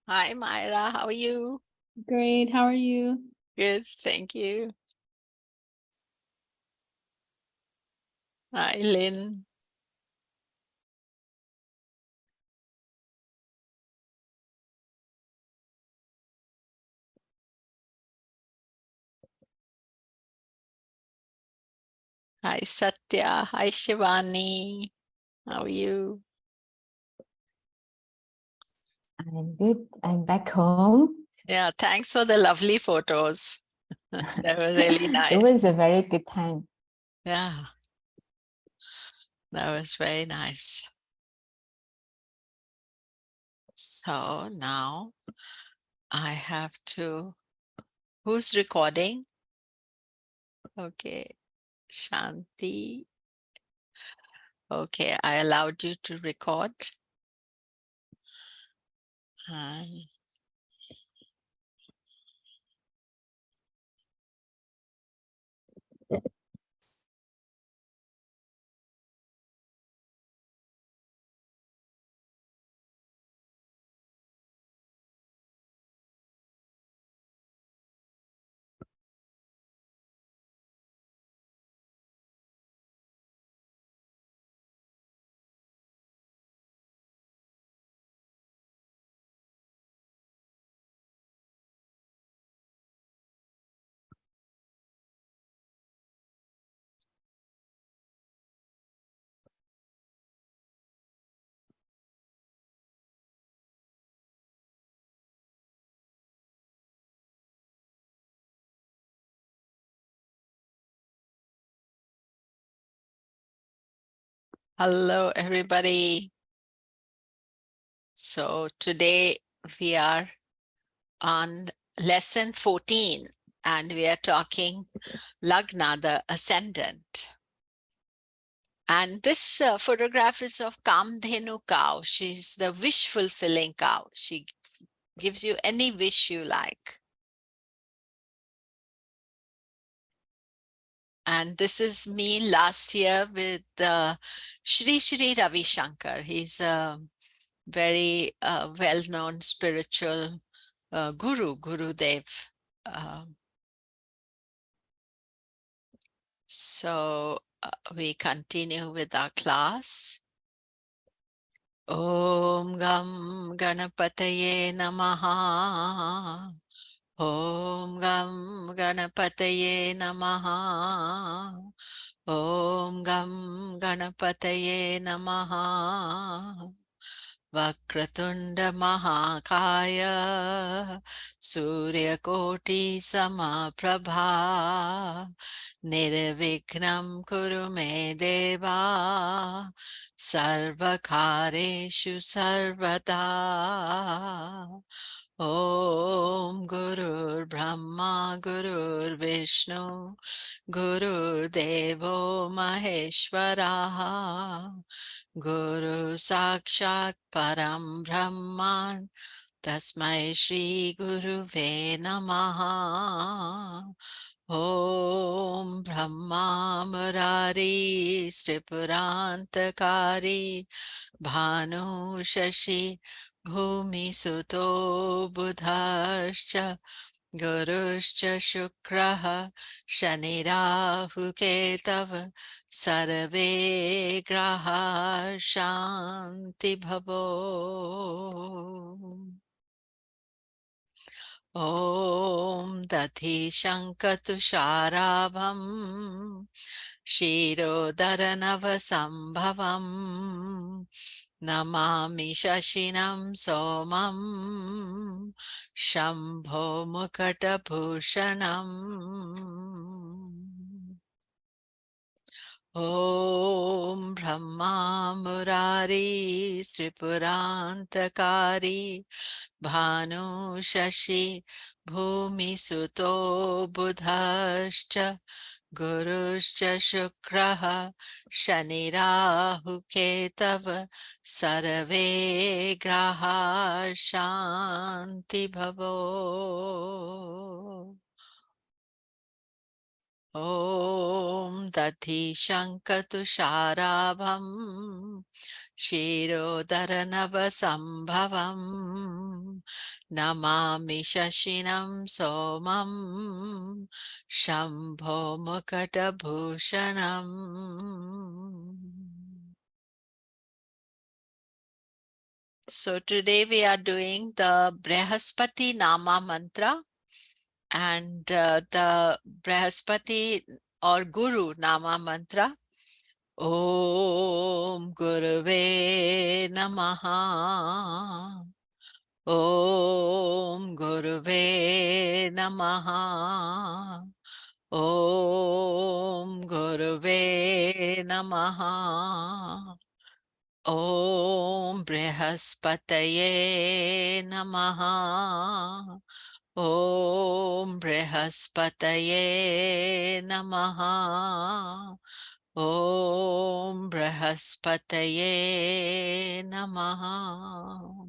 Hi, Myra. How are you? Great. How are you? Good, thank you. Hi, Lynn. Hi, Satya. Hi, Shivani. How are you? I'm good. I'm back home. Yeah, thanks for the lovely photos. They were really It nice. was a very good time. Yeah, that was very nice. So now I have to, who's recording? Okay, Shanti. Okay, I allowed you to record. And hello, everybody. So today we are on lesson 14 and we are talking Lagna, the ascendant. And this photograph is of Kamdhenu cow. She's the wish fulfilling cow. She gives you any wish you like. And this is me last year with Shri Shri Ravi Shankar. He's a very well-known spiritual Gurudev. So we continue with our class. Om Gam Ganapataye Namaha. Om Gam Ganapataye Namaha. Om Gam Ganapataye Namaha. Vakratunda Mahakaya Suryakoti Samaprabha Nirvignam Kuru Me Deva Sarvakareshu Sarvada Om Gurur Brahma Gurur Vishnu Gurur Devo Maheshwara Guru Sakshat Param Brahman Tasmai Shri Guruve Namaha Om Brahma Murari Sripurantakari Bhanu Shashi Bhumi Suto Buddhascha Guruscha Shukraha Shanirahu Ketav Sarve Graha Shanti Bhavo Om Dati Shankatusharabham Shirodaranavasambhavam Namami Shashinam Somam Shambho Mukhatabhushanam Om Brahma Murari Sripurantakari Bhanu Shashi Bhumi Suto Buddhascha Guruscha Shukraha Shanirahu Ketav Sarve Graha Shanti Bhavo Om Dati Shankatusharabham Shirodaranavasambhavam Namami Shashinam Somam Shambho Mukadabhushanam. So today we are doing the Brihaspati Nama Mantra, and the Brihaspati or Guru Nama Mantra. Om Guruve Namaha. Om Guruve Namaha. Om Guruve Namaha. Om Brihaspataye Namaha. Om Brihaspataye Namaha. Om Brihaspataye Namaha.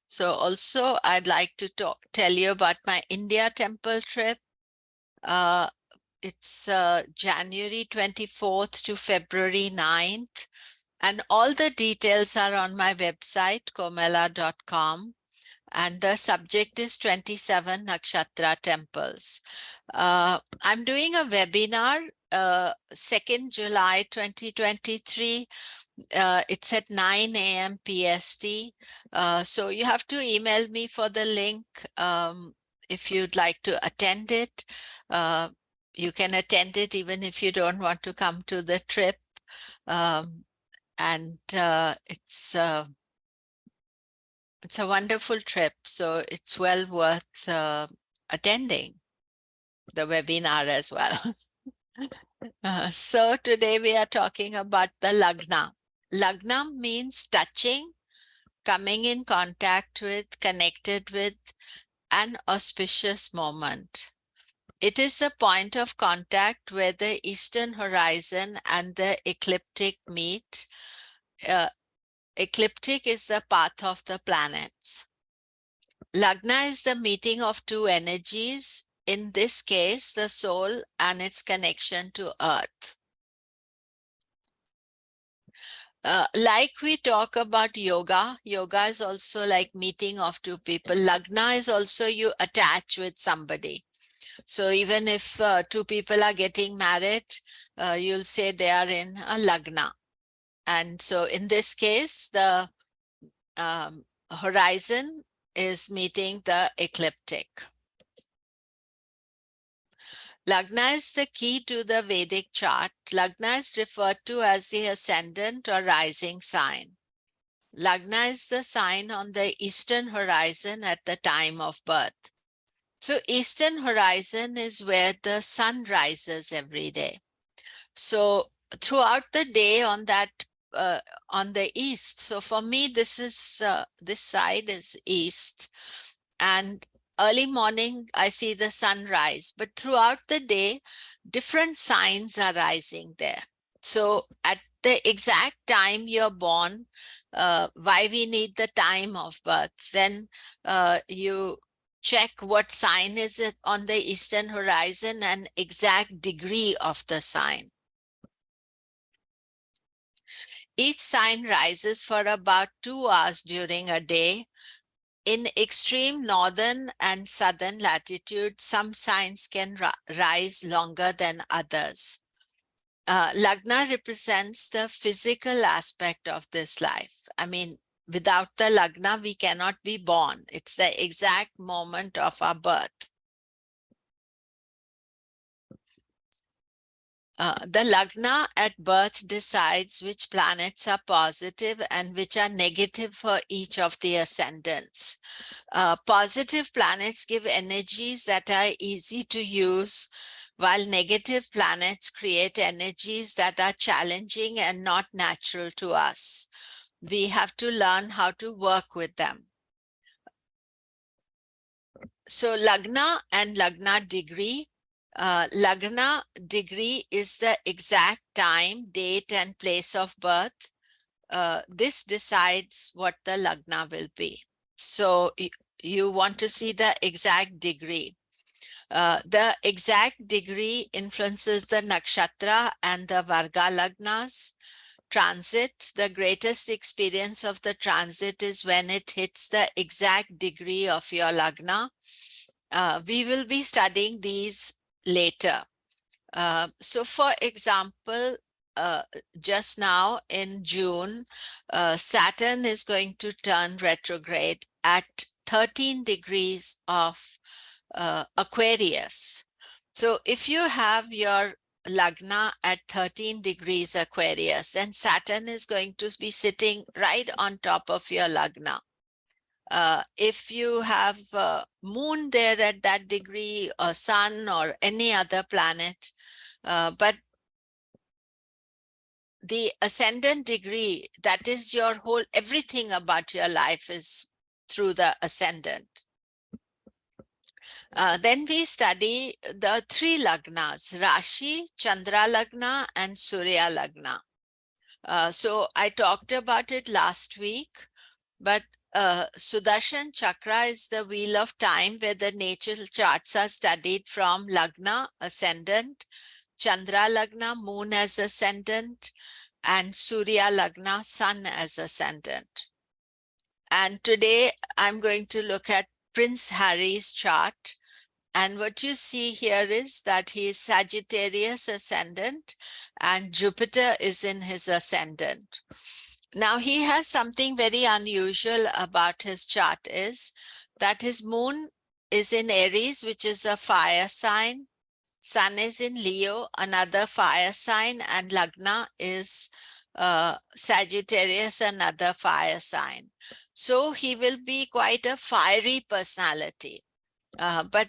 So also I'd like to tell you about my India temple trip. It's January 24th to February 9th. And all the details are on my website, komela.com. And the subject is 27 Nakshatra temples. I'm doing a webinar, 2nd July 2023. It's at 9 a.m. PST. So you have to email me for the link if you'd like to attend it. You can attend it even if you don't want to come to the trip. And it's a wonderful trip, so it's well worth attending the webinar as well. So today we are talking about the Lagna. Lagna means touching, coming in contact with, connected with, an auspicious moment. It is the point of contact where the eastern horizon and the ecliptic meet. Ecliptic is the path of the planets. Lagna is the meeting of two energies, in this case, the soul and its connection to earth. Like we talk about yoga, yoga is also like meeting of two people. Lagna is also you attach with somebody. So even if two people are getting married, you'll say they are in a Lagna. And so in this case, the horizon is meeting the ecliptic. Lagna is the key to the Vedic chart. Lagna is referred to as the ascendant or rising sign. Lagna is the sign on the eastern horizon at the time of birth. So eastern horizon is where the sun rises every day. So throughout the day on that on the east. So for me, this is this side is east, and early morning I see the sun rise. But throughout the day, different signs are rising there. So at the exact time you're born, why we need the time of birth, then you check what sign is it on the eastern horizon and exact degree of the sign. Each sign rises for about 2 hours during a day. In extreme northern and southern latitude, some signs can rise longer than others. Lagna represents the physical aspect of this life. I mean, without the Lagna, we cannot be born. It's the exact moment of our birth. The Lagna at birth decides which planets are positive and which are negative for each of the ascendants. Positive planets give energies that are easy to use, while negative planets create energies that are challenging and not natural to us. We have to learn how to work with them. So Lagna and Lagna degree. Lagna degree is the exact time, date, and place of birth. this decides what the Lagna will be. So you want to see the exact degree. The exact degree influences the nakshatra and the Varga Lagnas. Transit, the greatest experience of the transit is when it hits the exact degree of your Lagna. We will be studying these later. So for example, just now in June, Saturn is going to turn retrograde at 13 degrees of Aquarius. So if you have your Lagna at 13 degrees Aquarius, then Saturn is going to be sitting right on top of your Lagna. If you have moon there at that degree, or sun or any other planet, but the ascendant degree, that is your whole, everything about your life is through the ascendant. Then we study the three Lagnas, Rashi, Chandra Lagna, and Surya Lagna. So I talked about it last week, but Sudarshan Chakra is the wheel of time where the natal charts are studied from Lagna, ascendant, Chandra Lagna, moon as ascendant, and Surya Lagna, sun as ascendant. And today I'm going to look at Prince Harry's chart. And what you see here is that he is Sagittarius ascendant and Jupiter is in his ascendant. Now he has something very unusual about his chart is that his moon is in Aries, which is a fire sign. Sun is in Leo, another fire sign, and Lagna is Sagittarius, another fire sign. So he will be quite a fiery personality. But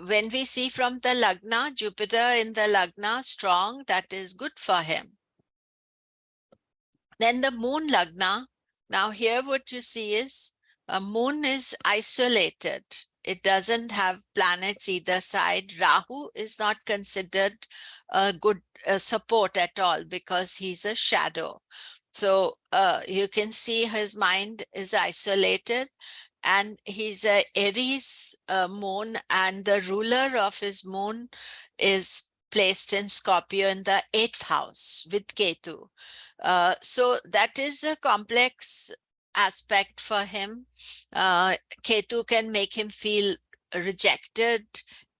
when we see from the Lagna, Jupiter in the Lagna strong, that is good for him. Then the moon Lagna. Now here what you see is a moon is isolated. It doesn't have planets either side. Rahu is not considered a good support at all because he's a shadow. So you can see his mind is isolated, and he's a Aries moon, and the ruler of his moon is placed in Scorpio in the 8th house with Ketu. So that is a complex aspect for him. Ketu can make him feel rejected.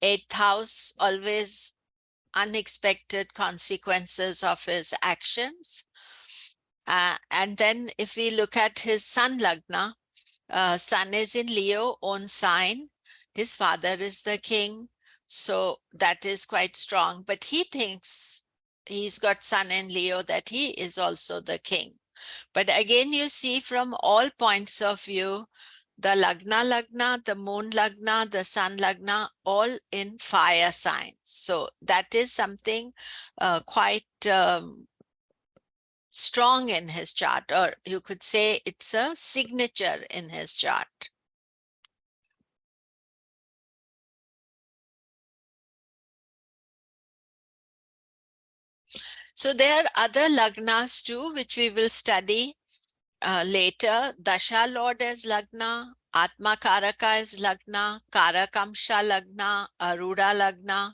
8th house, always unexpected consequences of his actions. And then if we look at his sun Lagna, sun is in Leo, own sign. His father is the king. So that is quite strong. But he thinks he's got sun in Leo that he is also the king. But again, you see from all points of view, the Lagna, the moon Lagna, the sun Lagna, all in fire signs. So that is something quite strong in his chart, or you could say it's a signature in his chart. So there are other Lagnas too, which we will study later. Dasha Lord is Lagna, Atma Karaka is Lagna, Karakamsha Lagna, Arudha Lagna.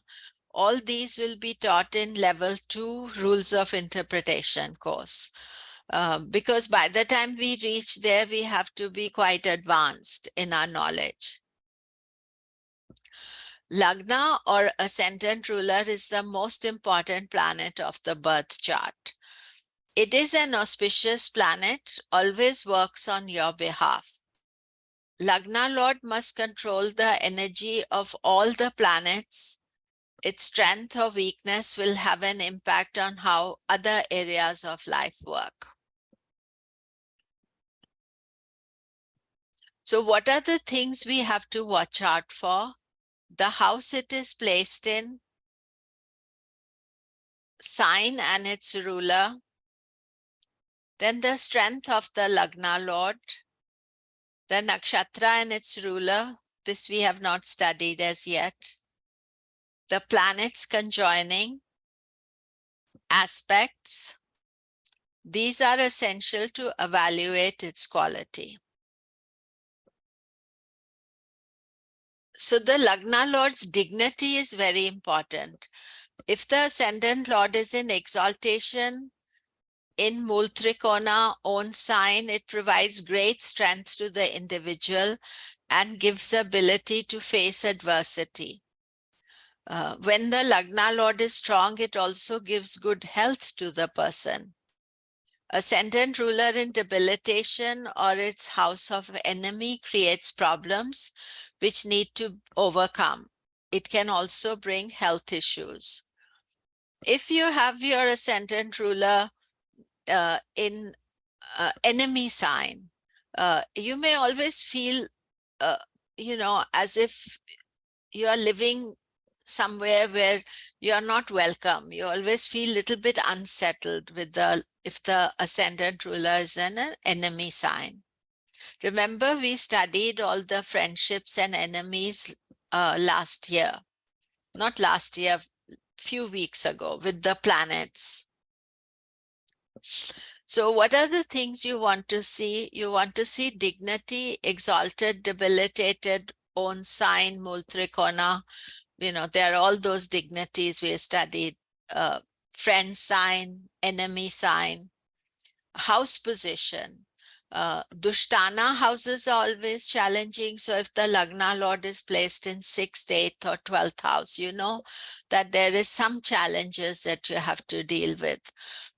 All these will be taught in level 2 rules of interpretation course. Because by the time we reach there, we have to be quite advanced in our knowledge. Lagna or ascendant ruler is the most important planet of the birth chart. It is an auspicious planet, always works on your behalf. Lagna Lord must control the energy of all the planets. Its strength or weakness will have an impact on how other areas of life work. So what are the things we have to watch out for? The house it is placed in, sign and its ruler, then the strength of the Lagna Lord, the nakshatra and its ruler, this we have not studied as yet, the planets conjoining, aspects, These are essential to evaluate its quality. So the Lagna Lord's dignity is very important. If the ascendant Lord is in exaltation, in Mool Trikona, own sign, it provides great strength to the individual and gives ability to face adversity. When the Lagna Lord is strong, it also gives good health to the person. Ascendant ruler in debilitation or its house of enemy creates problems which need to overcome. It can also bring health issues. If you have your ascendant ruler in enemy sign, you may always feel, as if you are living somewhere where you are not welcome. You always feel a little bit unsettled if the ascendant ruler is in an enemy sign. Remember, we studied all the friendships and enemies last year. Not last year, few weeks ago with the planets. So what are the things you want to see? You want to see dignity, exalted, debilitated, own sign, Mool Trikona. There are all those dignities we studied. Friend sign, enemy sign, house position. Dushtana houses are always challenging. So if the Lagna Lord is placed in 6th, 8th or 12th house, you know that there is some challenges that you have to deal with.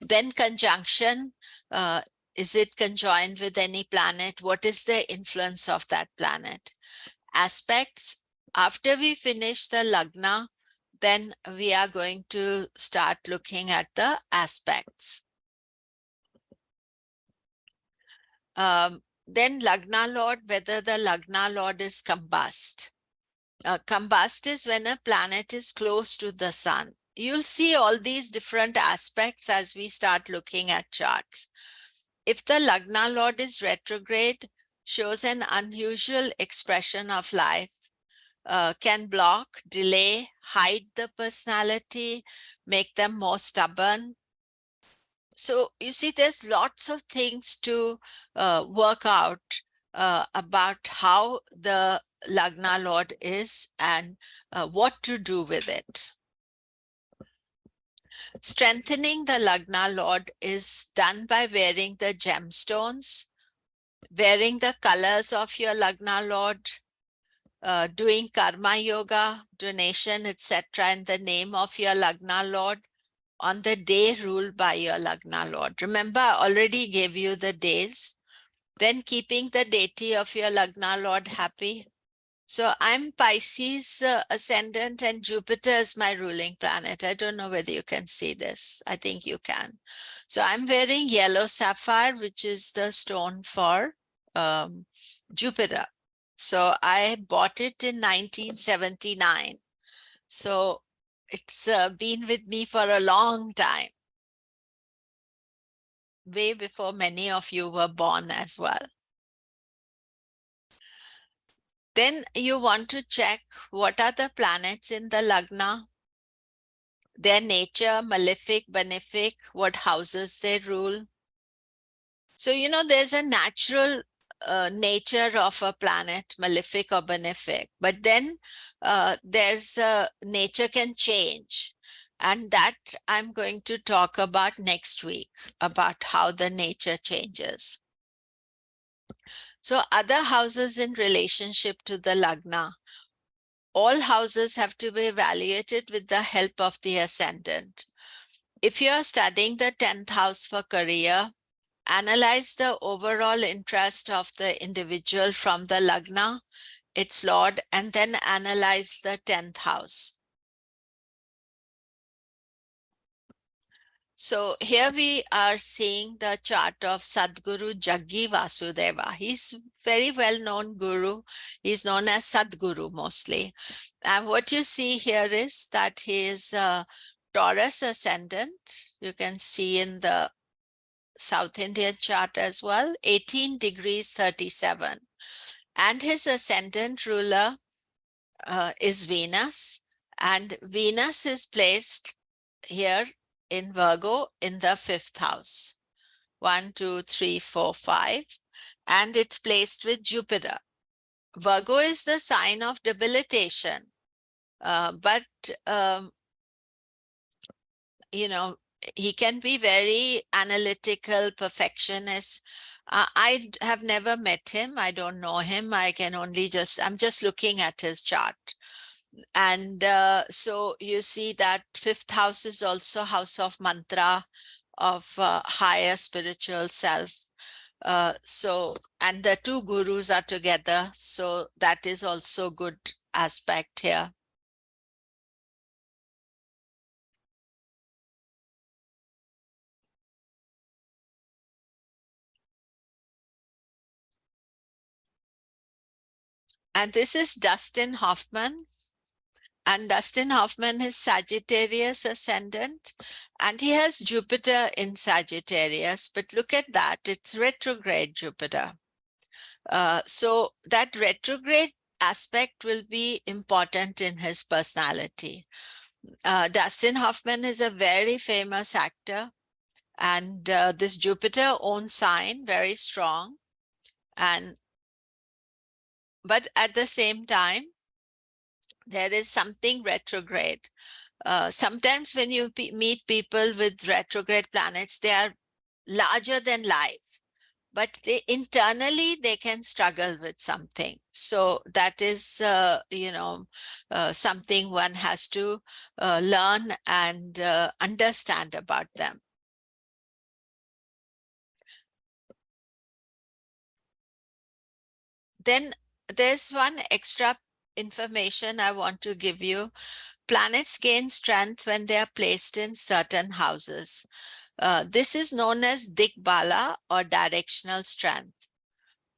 Then conjunction, is it conjoined with any planet? What is the influence of that planet? Aspects, after we finish the Lagna, then we are going to start looking at the aspects. Then Lagna Lord, whether the Lagna Lord is combust. Combust is when a planet is close to the sun. You'll see all these different aspects as we start looking at charts. If the Lagna Lord is retrograde, shows an unusual expression of life, can block, delay, hide the personality, make them more stubborn. So you see, there's lots of things to work out about how the Lagna Lord is and what to do with it. Strengthening the Lagna Lord is done by wearing the gemstones, wearing the colors of your Lagna Lord, doing karma yoga, donation, etc. in the name of your Lagna Lord on the day ruled by your Lagna Lord. Remember, I already gave you the days. Then keeping the deity of your Lagna Lord happy. So I'm Pisces ascendant and Jupiter is my ruling planet. I don't know whether you can see this. I think you can. So I'm wearing yellow sapphire, which is the stone for Jupiter. So I bought it in 1979. So it's been with me for a long time, way before many of you were born as well. Then you want to check what are the planets in the Lagna, their nature, malefic, benefic, what houses they rule. So, there's a natural nature of a planet, malefic or benefic, but then nature can change. And that I'm going to talk about next week, about how the nature changes. So other houses in relationship to the Lagna, all houses have to be evaluated with the help of the ascendant. If you are studying the 10th house for career, analyze the overall interest of the individual from the Lagna, its Lord, and then analyze the 10th house. So here we are seeing the chart of Sadguru Jaggi Vasudeva. He's very well-known guru. He's known as Sadguru mostly. And what you see here is that he is a Taurus ascendant. You can see in the South Indian chart as well, 18 degrees 37. And his ascendant ruler is Venus. And Venus is placed here in Virgo in the 5th house. 1, 2, 3, 4, 5, and it's placed with Jupiter. Virgo is the sign of debilitation, but you know, he can be very analytical, perfectionist. I have never met him. I don't know him. I'm just looking at his chart. And so you see that fifth house is also house of mantra, of higher spiritual self. And the two gurus are together. So that is also good aspect here. And this is Dustin Hoffman. And Dustin Hoffman is Sagittarius ascendant, and he has Jupiter in Sagittarius. But look at that, it's retrograde Jupiter. So that retrograde aspect will be important in his personality. Dustin Hoffman is a very famous actor, and this Jupiter own sign, very strong. But at the same time, there is something retrograde. Sometimes when you meet people with retrograde planets, they are larger than life, but internally they can struggle with something. So that is, something one has to learn and understand about them. Then there's one extra information I want to give you. Planets gain strength when they are placed in certain houses. This is known as Digbala or directional strength.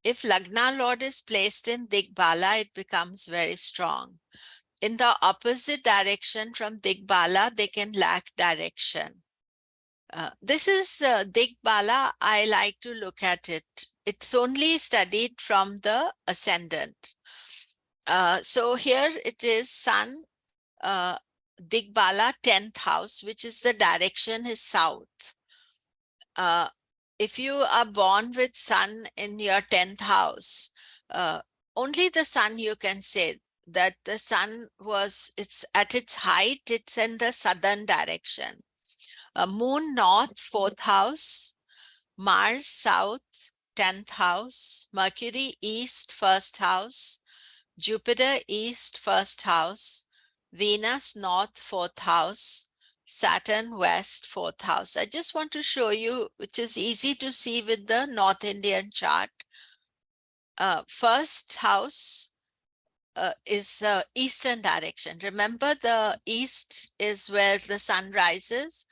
If Lagna Lord is placed in Digbala, it becomes very strong. In the opposite direction from Digbala, they can lack direction. This is Digbala. I like to look at it. It's only studied from the ascendant. So here it is Sun, Digbala 10th house, which is the direction is south. If you are born with Sun in your 10th house, only the Sun you can say that the Sun it's at its height, it's in the southern direction. Moon north, 4th house, Mars south, 10th house, Mercury east, 1st house, Jupiter east, 1st house, Venus north, 4th house, Saturn west, 4th house. I just want to show you, which is easy to see with the North Indian chart. 1st house is the eastern direction. Remember, the east is where the sun rises.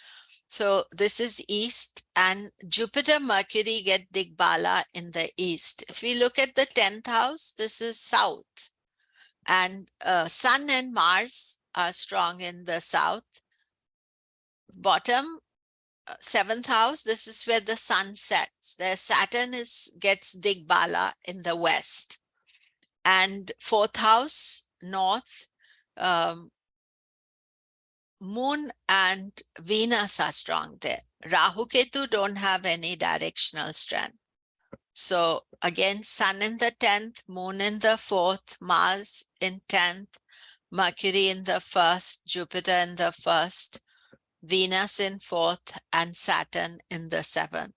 So this is east, and Jupiter, Mercury get Digbala in the east. If we look at the 10th house, this is south. And Sun and Mars are strong in the south. Bottom, 7th house, this is where the sun sets. The Saturn gets Digbala in the west. And 4th house, north, Moon and Venus are strong there. Rahu Ketu don't have any directional strength. So again, Sun in the 10th, Moon in the 4th, Mars in 10th, Mercury in the 1st, Jupiter in the 1st, Venus in 4th, and Saturn in the 7th.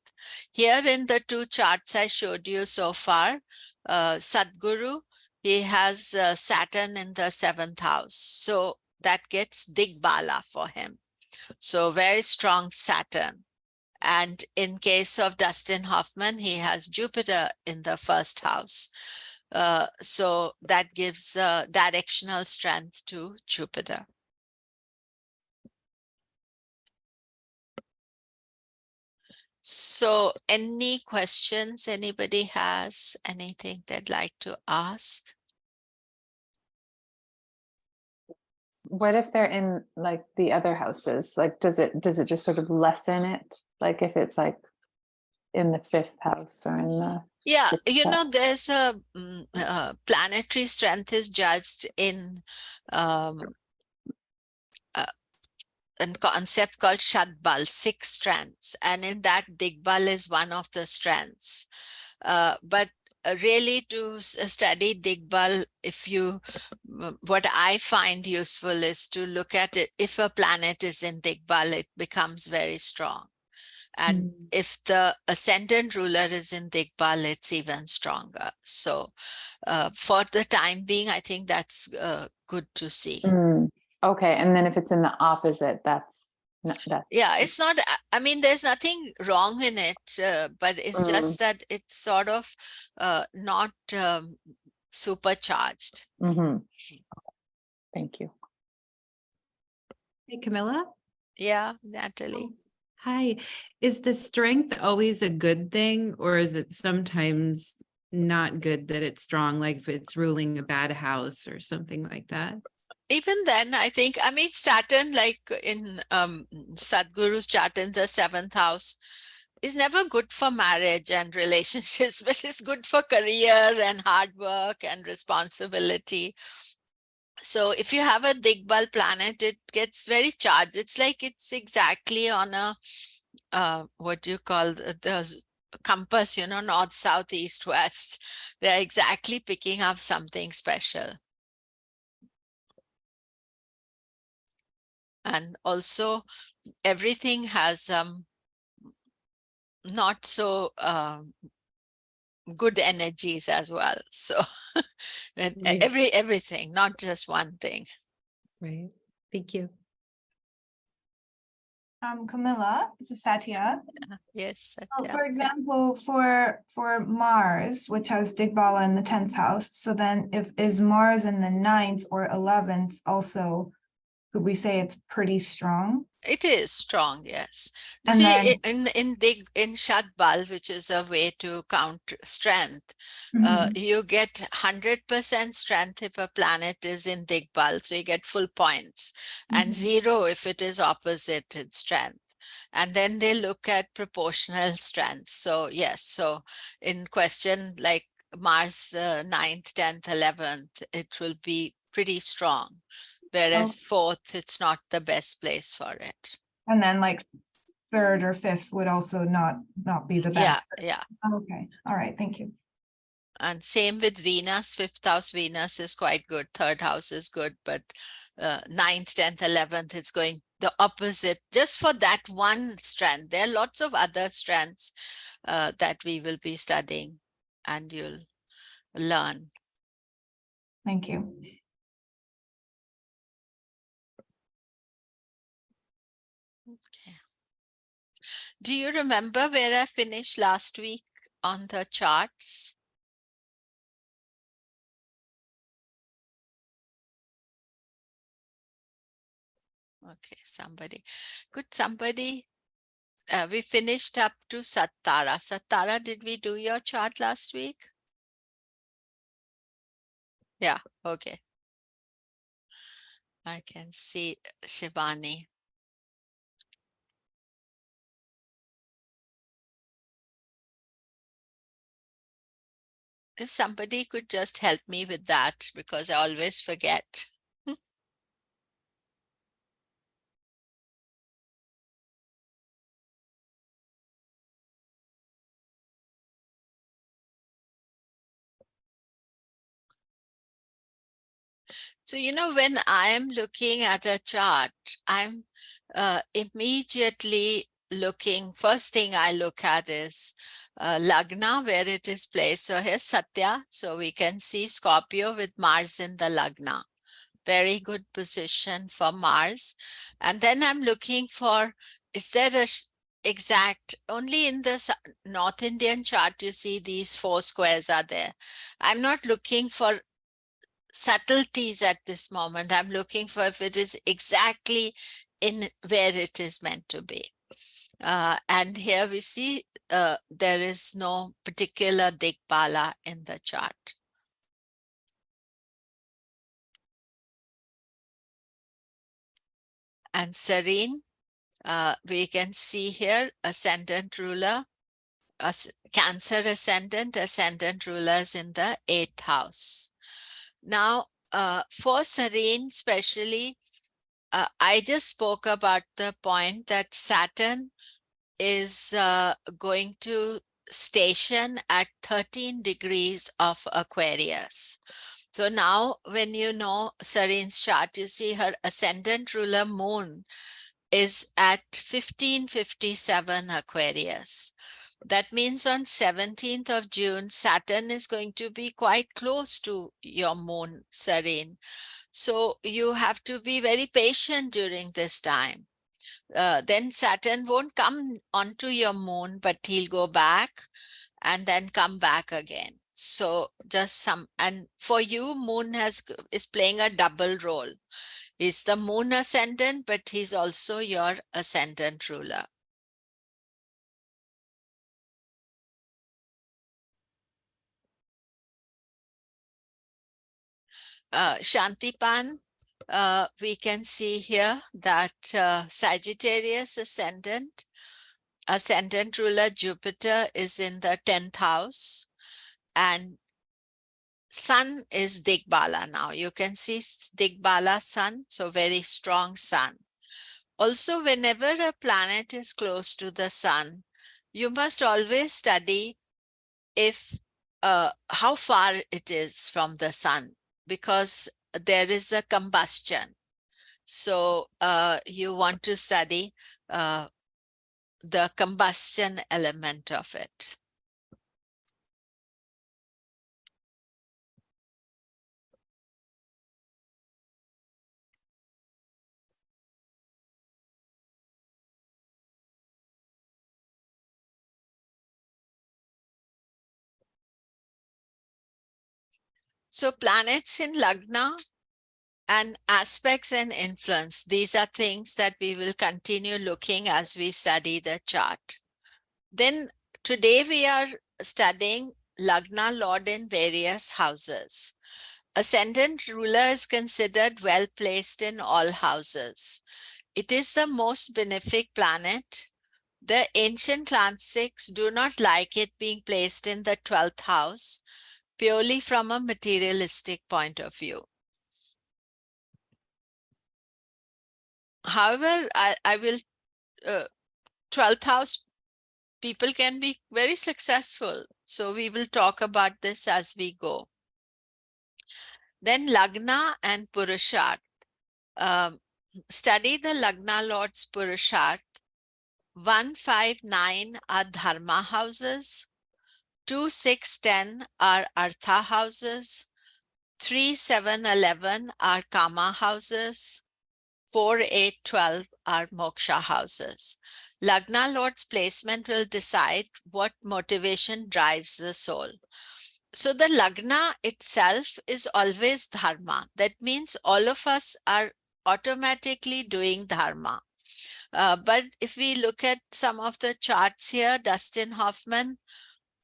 Here in the two charts I showed you so far, Sadhguru, he has Saturn in the 7th house. So that gets Digbala for him. So very strong Saturn. And in case of Dustin Hoffman, he has Jupiter in the 1st house. So that gives directional strength to Jupiter. So any questions anybody has, anything they'd like to ask? What if they're in like the other houses? Like, does it just sort of lessen it? Like if it's like in the 5th house or in the Yeah, 6th you know, house? there's a planetary strength is judged in a concept called Shadbal, 6 strengths, and in that Digbal is one of the strengths. But really to study Digbal, if you, what I find useful is to look at it. If a planet is in Digbal, it becomes very strong. And if the ascendant ruler is in Digbal, it's even stronger. So for the time being, I think that's good to see. Okay, and then if it's in the opposite, that's yeah, it's not, I mean, there's nothing wrong in it, but it's just that it's sort of not supercharged. Thank you. Hey, Camilla. Yeah, Natalie. Hi. Is the strength always a good thing, or is it sometimes not good that it's strong, like if it's ruling a bad house or something like that? Even then, I think, I mean, Saturn, like in Sadhguru's chart in the 7th house, is never good for marriage and relationships, but it's good for career and hard work and responsibility. So if you have a Digbal planet, it gets very charged. It's like it's exactly on a, what do you call the compass, you know, north, south, east, west. They're exactly picking up something special. And also everything has not so good energies as well. So and Right. everything, not just one thing. Right. Thank you. Camilla, this is Satya. Yes. For example, for Mars, which has Digbala in the 10th house, so then if is Mars in the 9th or 11th also, could we say it's pretty strong? It is strong, yes. You And see, then- in Shadbal, which is a way to count strength, you get 100% strength if a planet is in Digbal, so you get full points, and 0 if it is opposite in strength. And then they look at proportional strength. So yes, so in question like Mars 9th, 10th, 11th, it will be pretty strong. Whereas 4th, it's not the best place for it. And then like 3rd or 5th would also not be the best. Yeah. Okay. All right. Thank you. And same with Venus. 5th house Venus is quite good. 3rd house is good, but 9th, 10th, 11th, it's going the opposite. Just for that one strength. There are lots of other strengths that we will be studying, and you'll learn. Thank you. Okay. Do you remember where I finished last week on the charts? Okay, could somebody, we finished up to Satara. Satara, did we do your chart last week? Yeah, okay. I can see Shivani. If somebody could just help me with that, because I always forget. So, you know, when I am looking at a chart, I'm immediately looking, first thing I look at is Lagna, where it is placed. So here's Satya. So we can see Scorpio with Mars in the Lagna. Very good position for Mars. And then I'm looking for, is there a exact, only in the North Indian chart, you see these 4 squares are there. I'm not looking for subtleties at this moment. I'm looking for if it is exactly in where it is meant to be. And here we see there is no particular Digbala in the chart. And Serene, we can see here ascendant ruler, Cancer ascendant rulers in the 8th house. Now, for Serene especially, I just spoke about the point that Saturn is going to station at 13 degrees of Aquarius. So now when you know Sarene's chart, you see her ascendant ruler moon is at 1557 Aquarius. That means on 17th of June, Saturn is going to be quite close to your moon, Serene. So you have to be very patient during this time. Then Saturn won't come onto your moon, but he'll go back and then come back again. So just some, and for you, moon is playing a double role. He's the moon ascendant, but he's also your ascendant ruler. Shantipan, we can see here that Sagittarius ascendant ruler Jupiter is in the 10th house, and Sun is Digbala now. You can see Digbala Sun, so very strong Sun. Also, whenever a planet is close to the Sun, you must always study if how far it is from the Sun, because there is a combustion. So you want to study the combustion element of it. So planets in Lagna and aspects and influence, these are things that we will continue looking as we study the chart. Then today we are studying Lagna Lord in various houses. Ascendant ruler is considered well placed in all houses. It is the most benefic planet. The ancient classics do not like it being placed in the 12th house, purely from a materialistic point of view. However, I will, 12th house people can be very successful. So we will talk about this as we go. Then Lagna and Purusharth. Study the Lagna Lord's Purusharth. 1, 5, 9 are Dharma houses. 2, 6, 10 are Artha houses. 3, 7, 11 are Kama houses. 4, 8, 12 are Moksha houses. Lagna Lord's placement will decide what motivation drives the soul. So the Lagna itself is always Dharma. That means all of us are automatically doing Dharma. But if we look at some of the charts here, Dustin Hoffman,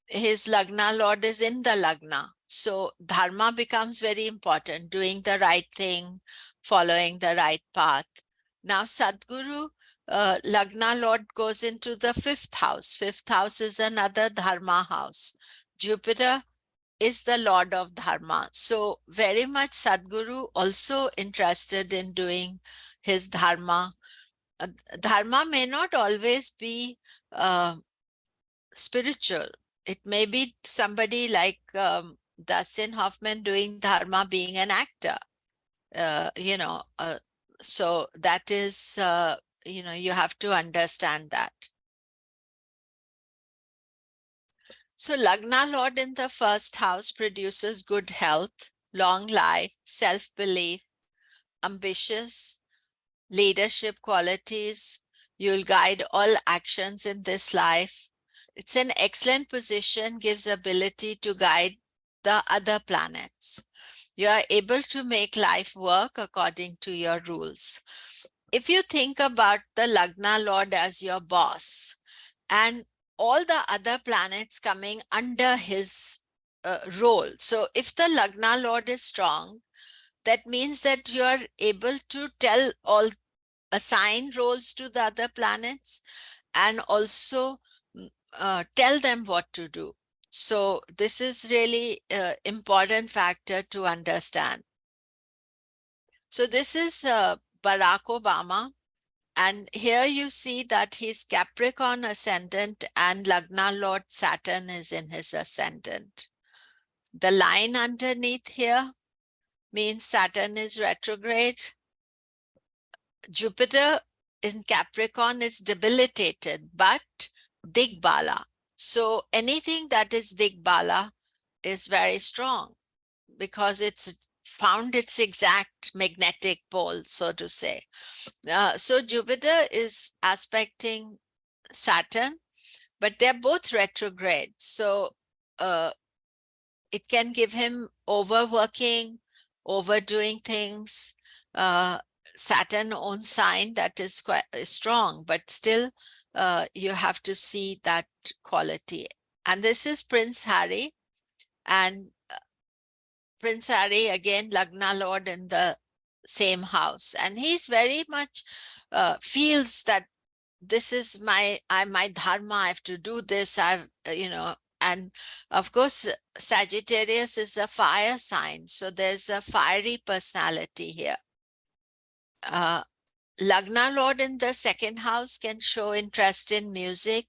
his Lagna Lord is in the Lagna. So Dharma becomes very important, doing the right thing, following the right path. Now Sadhguru, Lagna Lord goes into the 5th house. 5th house is another Dharma house. Jupiter is the Lord of Dharma. So very much Sadhguru also interested in doing his Dharma. Dharma may not always be spiritual. It may be somebody like Dustin Hoffman doing Dharma, being an actor. So that is, you have to understand that. So Lagna Lord in the 1st house produces good health, long life, self-belief, ambitious, leadership qualities. You'll guide all actions in this life. It's an excellent position, gives ability to guide the other planets. You are able to make life work according to your rules. If you think about the Lagna Lord as your boss and all the other planets coming under his role. So if the Lagna Lord is strong, that means that you are able to assign roles to the other planets and also tell them what to do. So this is really important factor to understand. So this is Barack Obama. And here you see that he's Capricorn ascendant and Lagna Lord Saturn is in his ascendant. The line underneath here means Saturn is retrograde. Jupiter in Capricorn is debilitated, but Digbala. So anything that is Digbala is very strong because it's found its exact magnetic pole, so to say. So Jupiter is aspecting Saturn, but they're both retrograde. So it can give him overworking, overdoing things. Saturn own sign that is quite strong, but still you have to see that quality. And this is Prince Harry, and Prince Harry again Lagna Lord in the same house, and he's very much feels that this is my dharma, I have to do this, and of course Sagittarius is a fire sign, so there's a fiery personality here. Lagna Lord in the second house can show interest in music,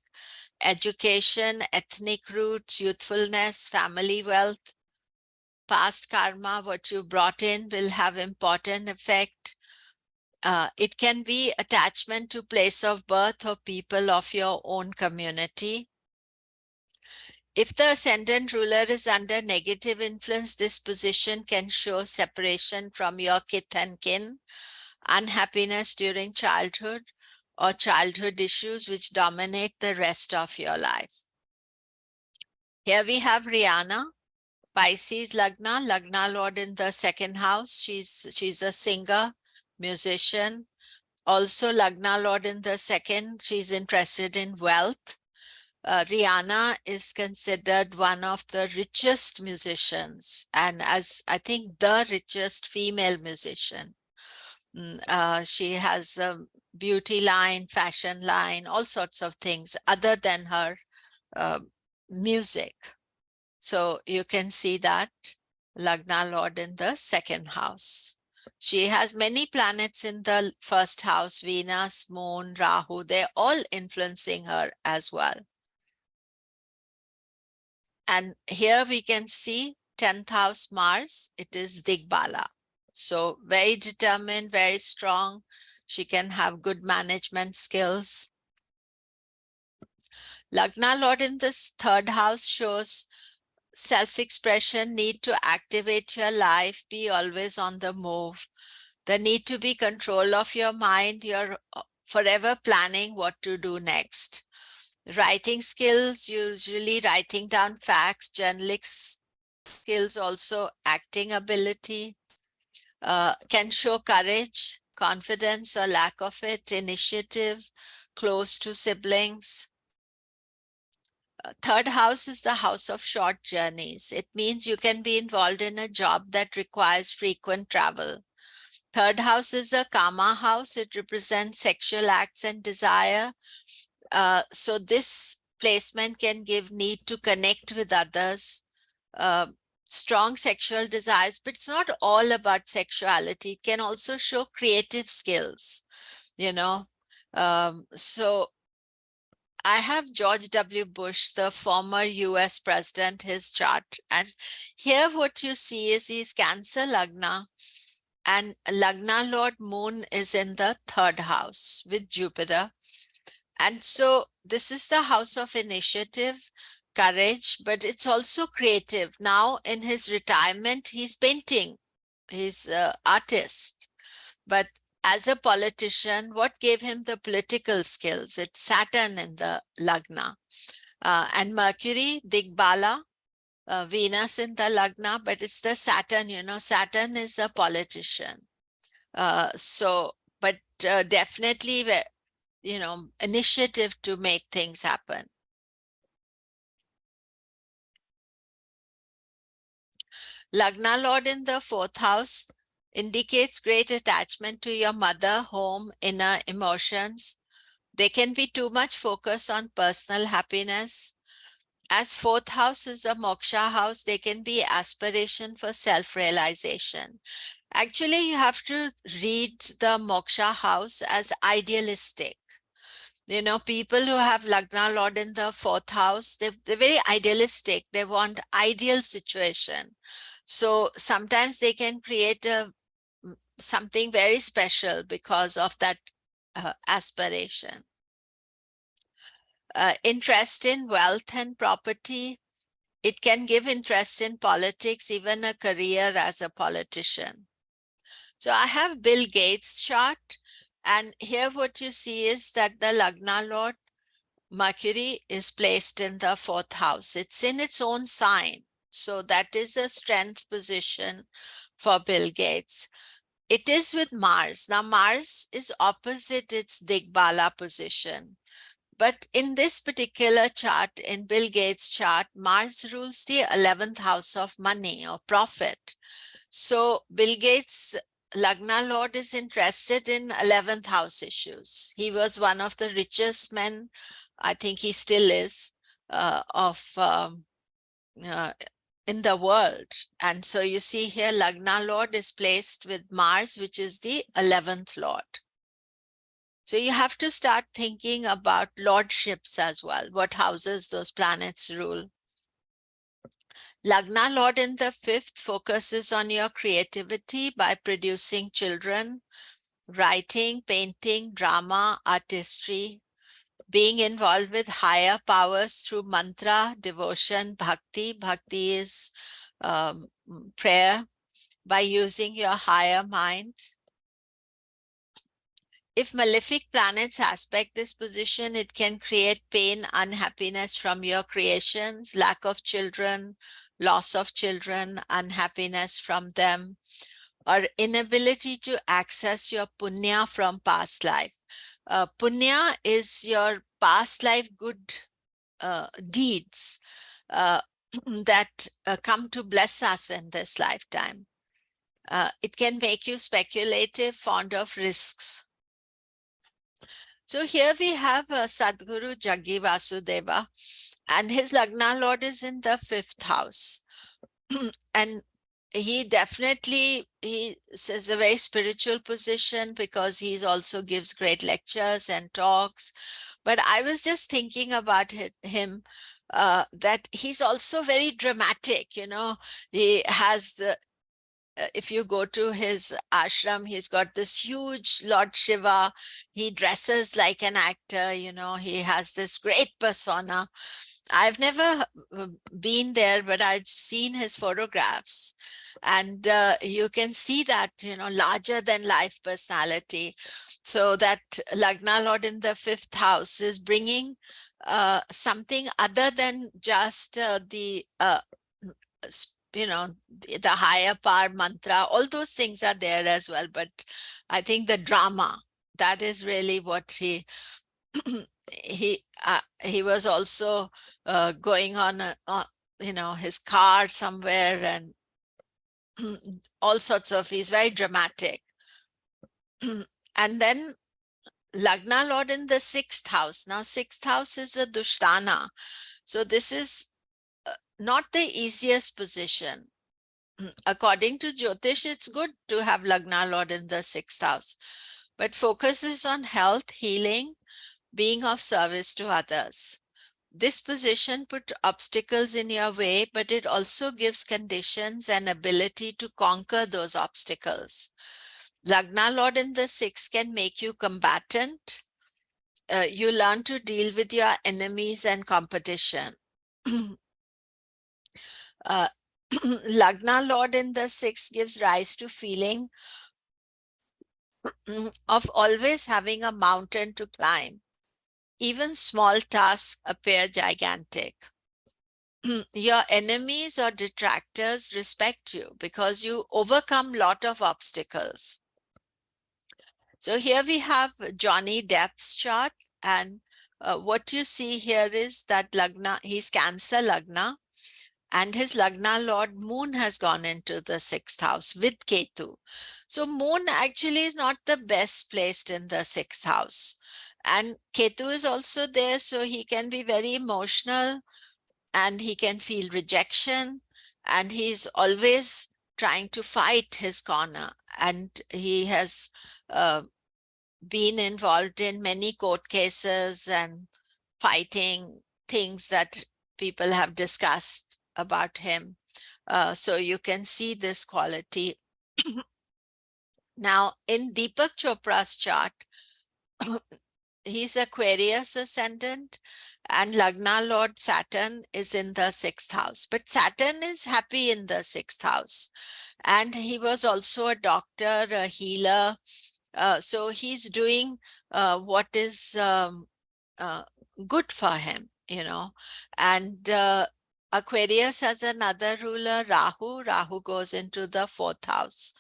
education, ethnic roots, youthfulness, family wealth. Past karma, what you brought in, will have important effect. It can be attachment to place of birth or people of your own community. If the ascendant ruler is under negative influence, this position can show separation from your kith and kin, unhappiness during childhood, or childhood issues which dominate the rest of your life. Here we have Rihanna, Pisces Lagna, Lagna Lord in the second house. She's a singer, musician. Also Lagna Lord in the second, she's interested in wealth. Rihanna is considered one of the richest musicians, and as I think the richest female musician. She has a beauty line, fashion line, all sorts of things other than her music. So you can see that Lagna Lord in the second house. She has many planets in the first house, Venus, Moon, Rahu, they're all influencing her as well. And here we can see 10th house Mars, it is Digbala. So very determined, very strong. She can have good management skills. Lagna Lord in this third house shows self-expression, need to activate your life, be always on the move. The need to be control of your mind, you're forever planning what to do next. Writing skills, usually writing down facts, journalistic skills, also acting ability, can show courage, confidence or lack of it, initiative, close to siblings. Third house is the house of short journeys. It means you can be involved in a job that requires frequent travel. Third house is a karma house. It represents sexual acts and desire. So this placement can give need to connect with others, strong sexual desires, but it's not all about sexuality. It can also show creative skills, So I have George W. Bush, the former US president, his chart. And here what you see is he's Cancer Lagna, and Lagna Lord Moon is in the third house with Jupiter. And so this is the house of initiative, courage, but it's also creative. Now in his retirement, he's painting, he's an artist. But as a politician, what gave him the political skills? It's Saturn in the Lagna. And Mercury, Digbala, Venus in the Lagna, but it's the Saturn, Saturn is a politician. But definitely, initiative to make things happen. Lagna Lord in the fourth house indicates great attachment to your mother, home, inner emotions. There can be too much focus on personal happiness. As fourth house is a moksha house, there can be aspiration for self-realization. Actually, you have to read the moksha house as idealistic. You know, people who have Lagna Lord in the 4th house, they're very idealistic. They want ideal situation. So sometimes they can create something very special because of that aspiration. Interest in wealth and property. It can give interest in politics, even a career as a politician. So I have Bill Gates' chart, and here what you see is that the Lagna Lord Mercury is placed in the 4th house. It's in its own sign. So that is a strength position for Bill Gates. It is with Mars. Now Mars is opposite its Digbala position. But in this particular chart, in Bill Gates' chart, Mars rules the 11th house of money or profit. So Bill Gates' Lagna Lord is interested in 11th house issues. He was one of the richest men, I think he still is, in the world. And so you see here, Lagna Lord is placed with Mars, which is the 11th Lord. So you have to start thinking about lordships as well, what houses those planets rule. Lagna Lord in the 5th focuses on your creativity by producing children, writing, painting, drama, artistry, being involved with higher powers through mantra, devotion, bhakti. Bhakti is prayer, by using your higher mind. If malefic planets aspect this position, it can create pain, unhappiness from your creations, lack of children, loss of children, unhappiness from them, or inability to access your punya from past life. Punya is your past life good deeds that come to bless us in this lifetime. It can make you speculative, fond of risks. So here we have Sadhguru Jaggi Vasudeva, and his Lagna Lord is in the 5th house. And he definitely, he says a very spiritual position because he also gives great lectures and talks. But I was just thinking about him, that he's also very dramatic, you know. He has the, if you go to his ashram, he's got this huge Lord Shiva. He dresses like an actor, you know, he has this great persona. I've never been there, but I've seen his photographs. And you can see that, you know, larger than life personality. So that Lagna Lord in the 5th house is bringing something other than just you know, the higher power mantra. All those things are there as well. But I think the drama, that is really what he he was also going on, you know, his car somewhere, and all sorts of, he's very dramatic. And then Lagna Lord in the 6th house. Now 6th house is a Dushtana. So this is not the easiest position. According to Jyotish, it's good to have Lagna Lord in the 6th house, but focuses on health, healing, being of service to others. This position put obstacles in your way, but it also gives conditions and ability to conquer those obstacles. Lagna Lord in the 6th can make you combatant. You learn to deal with your enemies and competition. Lagna Lord in the 6th gives rise to feeling of always having a mountain to climb. Even small tasks appear gigantic. Your enemies or detractors respect you because you overcome a lot of obstacles. So here we have Johnny Depp's chart, and what you see here is that Lagna, he's Cancer Lagna, and his Lagna Lord Moon has gone into the 6th house with Ketu. So Moon actually is not the best placed in the 6th house. And Ketu is also there, so he can be very emotional and he can feel rejection, and he's always trying to fight his corner. and he has been involved in many court cases and fighting things that people have discussed about him. So you can see this quality. Now, in Deepak Chopra's chart, he's Aquarius ascendant, and Lagna Lord Saturn is in the 6th house. But Saturn is happy in the 6th house. And he was also a doctor, a healer. So he's doing what is good for him, you know. And Aquarius has another ruler, Rahu. Rahu goes into the 4th house.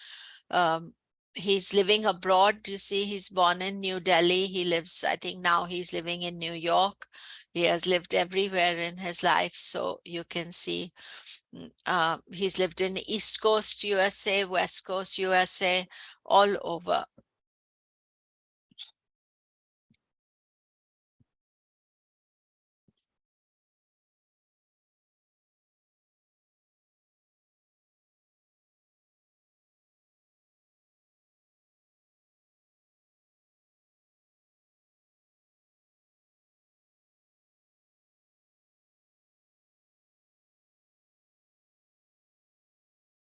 He's living abroad. You see, he's born in New Delhi. He lives, I think now he's living in New York. He has lived everywhere in his life. So you can see he's lived in East Coast USA, West Coast USA, all over.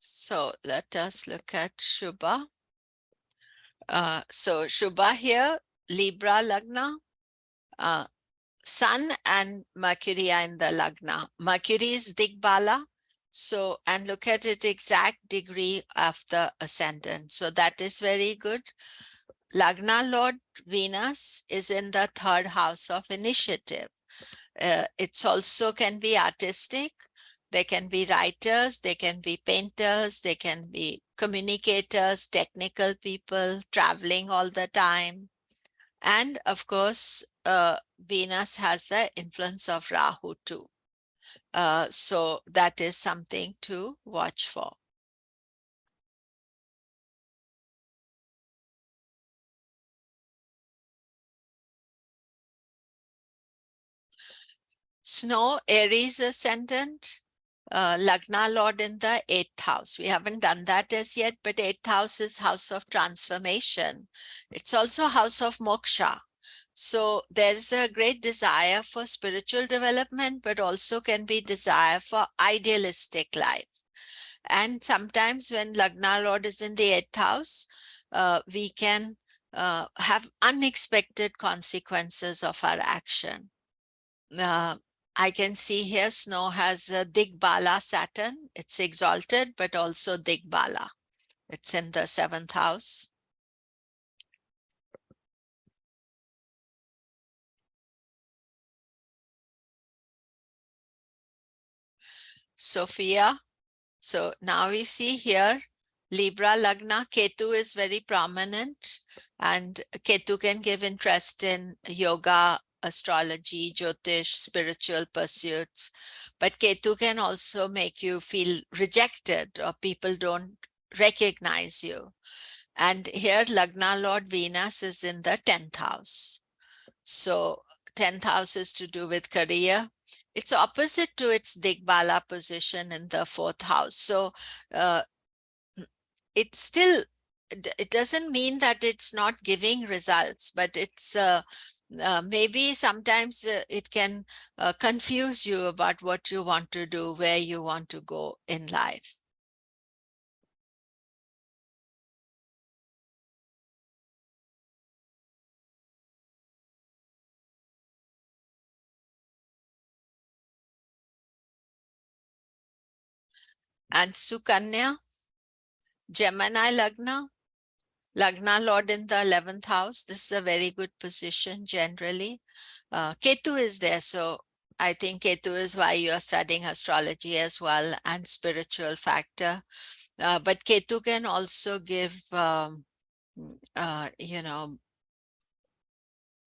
So let us look at Shubha. So Shubha here, Libra Lagna, Sun and Mercury are in the Lagna. Mercury is Digbala. So, and look at it, exact degree of the ascendant. So that is very good. Lagna Lord Venus is in the 3rd house of initiative. It's also can be artistic. They can be writers, they can be painters, they can be communicators, technical people, traveling all the time. And of course, Venus has the influence of Rahu too. So that is something to watch for. Snow, Aries ascendant, Lagna Lord in the 8th house. We haven't done that as yet, but 8th house is house of transformation. It's also house of moksha. So there's a great desire for spiritual development, but also can be desire for idealistic life. And sometimes when Lagna Lord is in the 8th house, we can have unexpected consequences of our action. I can see here Snow has a Digbala Saturn. It's exalted, but also Digbala. It's in the 7th house. Sophia. So now we see here Libra Lagna, Ketu is very prominent, and Ketu can give interest in yoga, astrology, Jyotish, spiritual pursuits. But Ketu can also make you feel rejected or people don't recognize you. And here Lagna Lord Venus is in the 10th house. So 10th house is to do with career. It's opposite to its Digbala position in the 4th house. So it's still, it doesn't mean that it's not giving results, but it's maybe sometimes it can confuse you about what you want to do, where you want to go in life. And Sukanya, Gemini Lagna, Lagna Lord in the 11th house. This is a very good position generally. Ketu is there, so I think Ketu is why you are studying astrology as well, and spiritual factor. But Ketu can also give, you know,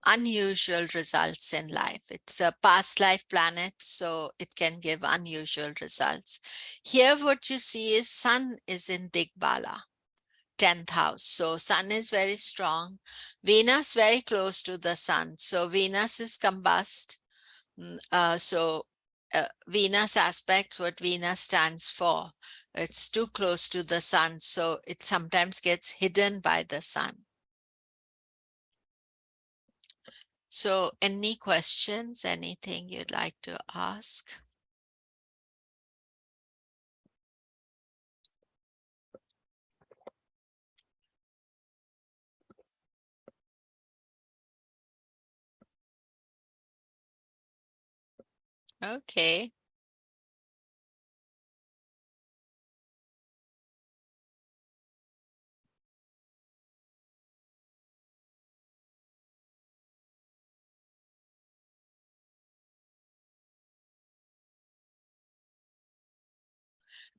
unusual results in life. It's a past life planet, so it can give unusual results. Here what you see is Sun is in Digbala, 10th house. So Sun is very strong. Venus very close to the Sun. So Venus is combust. Venus aspect, what Venus stands for It's too close to the sun, so it sometimes gets hidden by the sun. So any questions, anything you'd like to ask? Okay.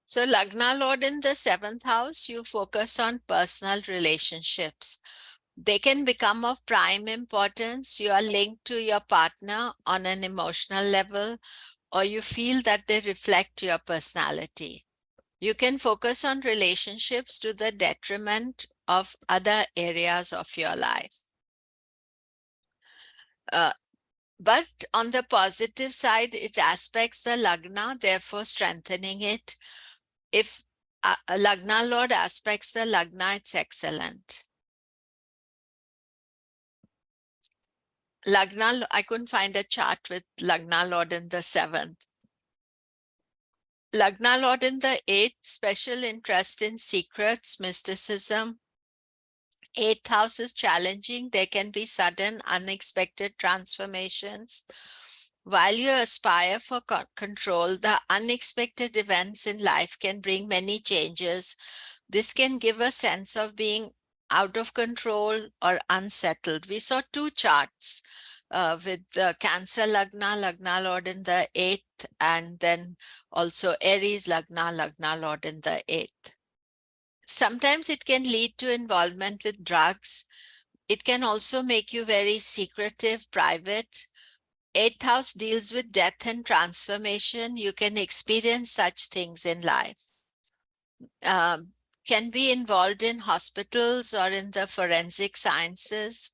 So Lagna Lord in the 7th house, you focus on personal relationships. They can become of prime importance. You are linked to your partner on an emotional level, or you feel that they reflect your personality. You can focus on relationships to the detriment of other areas of your life. But on the positive side, it aspects the Lagna, therefore strengthening it. If a Lagna Lord aspects the Lagna, it's excellent. Lagna, I couldn't find a chart with Lagna Lord in the 7th. Lagna Lord in the 8th, special interest in secrets, mysticism. 8th house is challenging. There can be sudden, unexpected transformations. While you aspire for control, the unexpected events in life can bring many changes. This can give a sense of being out of control or unsettled. We saw two charts with the Cancer Lagna, Lagna Lord in the 8th, and then also Aries Lagna, Lagna Lord in the 8th. Sometimes it can lead to involvement with drugs. It can also make you very secretive, private. 8th house deals with death and transformation. You can experience such things in life. Can be involved in hospitals or in the forensic sciences.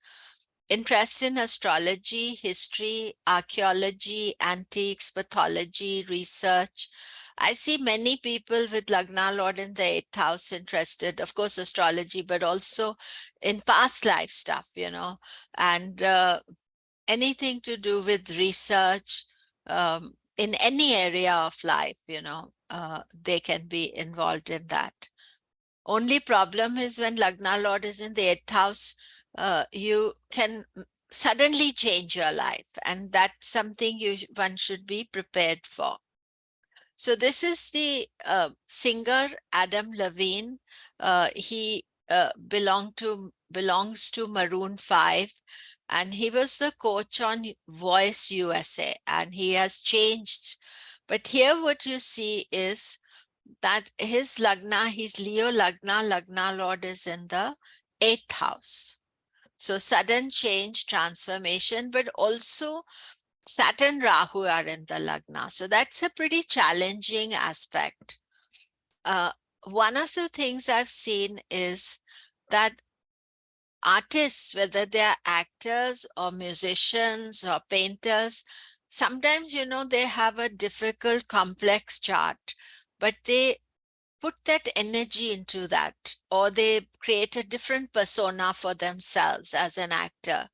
Interest in astrology, history, archaeology, antiques, pathology, research. I see many people with Lagna Lord in the 8th house interested, of course, astrology, but also in past life stuff, and anything to do with research in any area of life, they can be involved in that. Only problem is when Lagna Lord is in the 8th house, you can suddenly change your life, and that's something one should be prepared for. So this is the singer Adam Levine. He belongs to Maroon 5, and he was the coach on Voice USA, and he has changed. But here what you see is that his Lagna, his Leo Lagna, Lagna Lord is in the 8th house. So sudden change, transformation, but also Saturn, Rahu are in the Lagna. So that's a pretty challenging aspect. One of the things I've seen is that artists, whether they're actors or musicians or painters, sometimes, they have a difficult, complex chart, but they put that energy into that, or they create a different persona for themselves as an actor.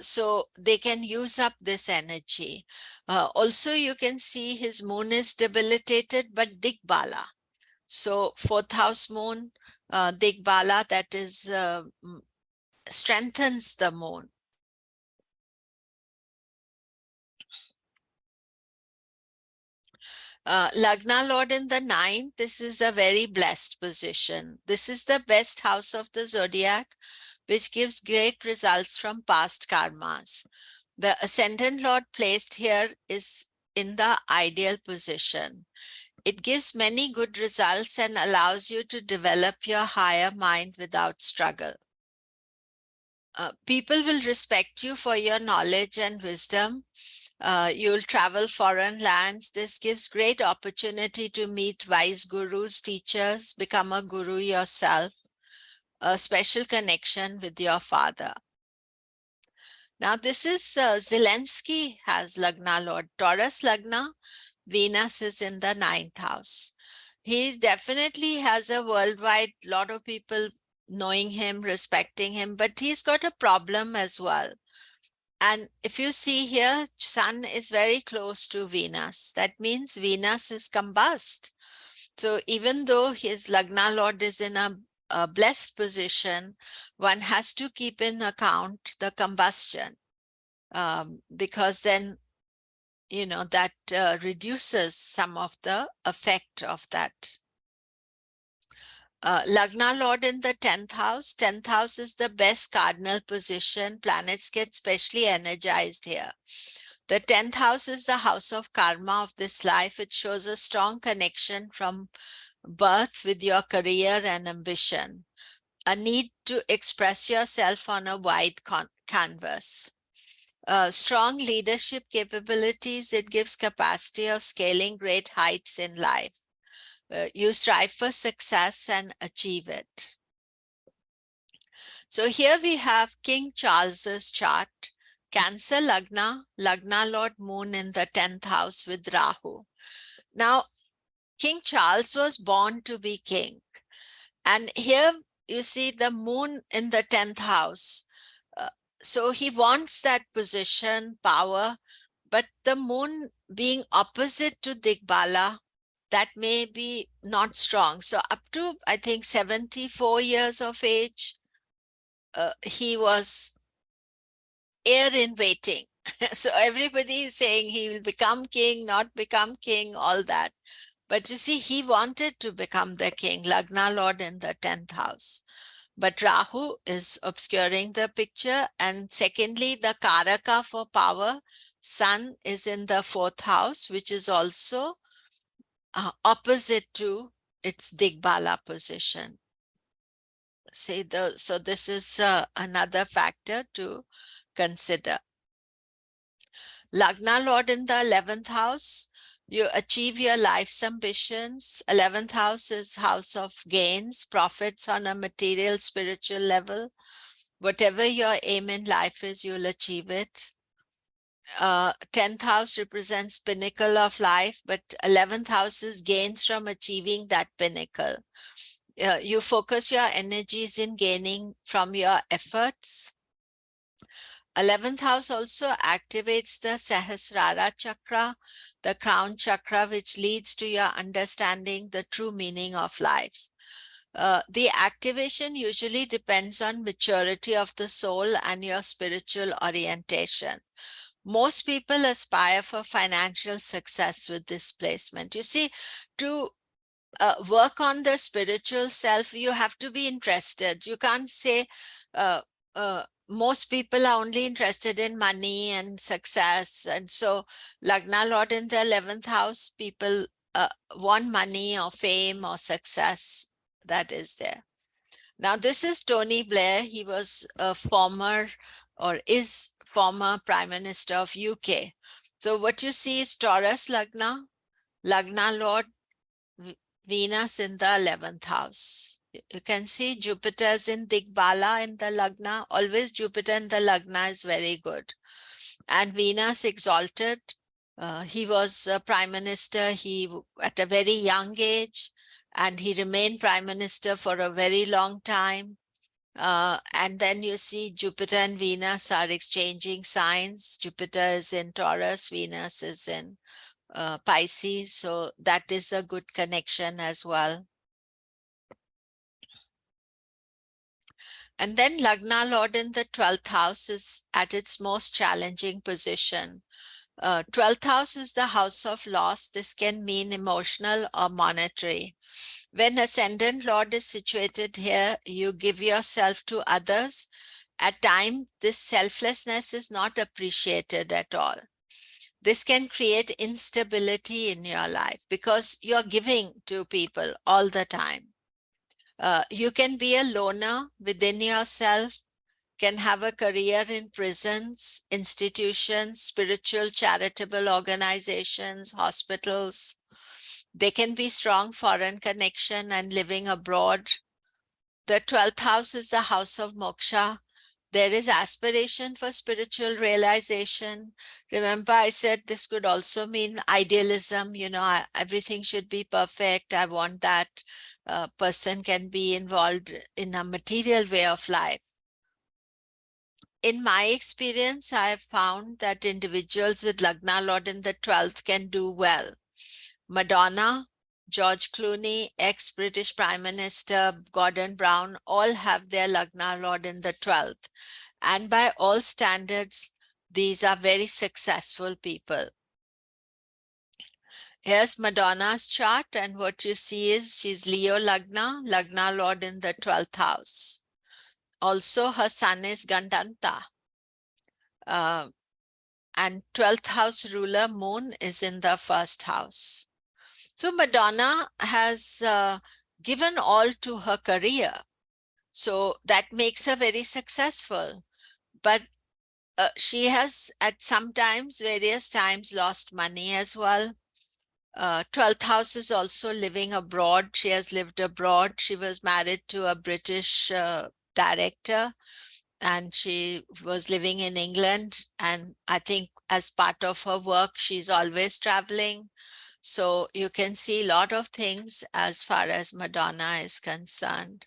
So they can use up this energy. Also, you can see his moon is debilitated, but Digbala. So 4th house moon, Digbala, that is strengthens the moon. Lagna Lord in the 9th, this is a very blessed position. This is the best house of the zodiac, which gives great results from past karmas. The ascendant Lord placed here is in the ideal position. It gives many good results and allows you to develop your higher mind without struggle. People will respect you for your knowledge and wisdom. You'll travel foreign lands. This gives great opportunity to meet wise gurus, teachers, become a guru yourself, a special connection with your father. Now, this is Zelensky has Lagna Lord, Taurus Lagna, Venus is in the 9th house. He definitely has a worldwide lot of people knowing him, respecting him, but he's got a problem as well. And if you see here, Sun is very close to Venus. That means Venus is combust. So even though his Lagna Lord is in a blessed position, one has to keep in account the combustion, because then, you know, that reduces some of the effect of that. Lagna Lord in the 10th house. 10th house is the best cardinal position. Planets get specially energized here. The 10th house is the house of karma of this life. It shows a strong connection from birth with your career and ambition, a need to express yourself on a wide canvas. Strong leadership capabilities, it gives capacity of scaling great heights in life. You strive for success and achieve it. So here we have King Charles's chart. Cancer Lagna, Lagna Lord Moon in the 10th house with Rahu. Now, King Charles was born to be king. And here you see the moon in the 10th house. So he wants that position, power, but the moon being opposite to Digbala, that may be not strong. So up to, I think, 74 years of age, he was heir in waiting. So everybody is saying he will become king, not become king, all that. But you see, he wanted to become the king, Lagna Lord in the 10th house. But Rahu is obscuring the picture. And secondly, the Karaka for power, Sun is in the 4th house, which is also opposite to its Digbala position. See, so this is another factor to consider. Lagna Lord in the 11th house, you achieve your life's ambitions. 11th house is house of gains, profits on a material, spiritual level. Whatever your aim in life is, you'll achieve it. 10th house represents pinnacle of life, but 11th house is gains from achieving that pinnacle. You focus your energies in gaining from your efforts. 11th house also activates the Sahasrara chakra, the crown chakra, which leads to your understanding the true meaning of life. The activation usually depends on maturity of the soul and your spiritual orientation. Most people aspire for financial success with this placement. You see, to work on the spiritual self, you have to be interested. You can't say most people are only interested in money and success. And so Lagna Lord in the 11th house, people want money or fame or success that is there. Now, this is Tony Blair. He was a former or is former Prime Minister of UK. So what you see is Taurus Lagna, Lagna Lord Venus in the 11th house. You can see Jupiter's in Digbala in the Lagna. Always Jupiter in the Lagna is very good. And Venus exalted. He was a prime minister at a very young age, and he remained prime minister for a very long time. And then you see Jupiter and Venus are exchanging signs. Jupiter is in Taurus, Venus is in Pisces. So that is a good connection as well. And then Lagna Lord in the 12th house is at its most challenging position. 12th house is the house of loss. This can mean emotional or monetary. When Ascendant Lord is situated here, you give yourself to others. At times, this selflessness is not appreciated at all. This can create instability in your life because you're giving to people all the time. You can be a loner within yourself, can have a career in prisons, institutions, spiritual charitable organizations, hospitals. They can be strong foreign connection and living abroad. The 12th house is the house of moksha. There is aspiration for spiritual realization. Remember, I said this could also mean idealism. You know, everything should be perfect. I want that person can be involved in a material way of life. In my experience, I have found that individuals with Lagna Lord in the 12th can do well. Madonna, George Clooney, ex-British Prime Minister Gordon Brown, all have their Lagna Lord in the 12th. And by all standards, these are very successful people. Here's Madonna's chart, and what you see is she's Leo Lagna, Lagna Lord in the 12th house. Also, her sun is Gandanta. And 12th house ruler Moon is in the first house. So Madonna has given all to her career. So that makes her very successful. But she has at various times lost money as well. 12th house is also living abroad. She has lived abroad. She was married to a British director, and she was living in England. And I think as part of her work, she's always traveling. So you can see a lot of things as far as Madonna is concerned.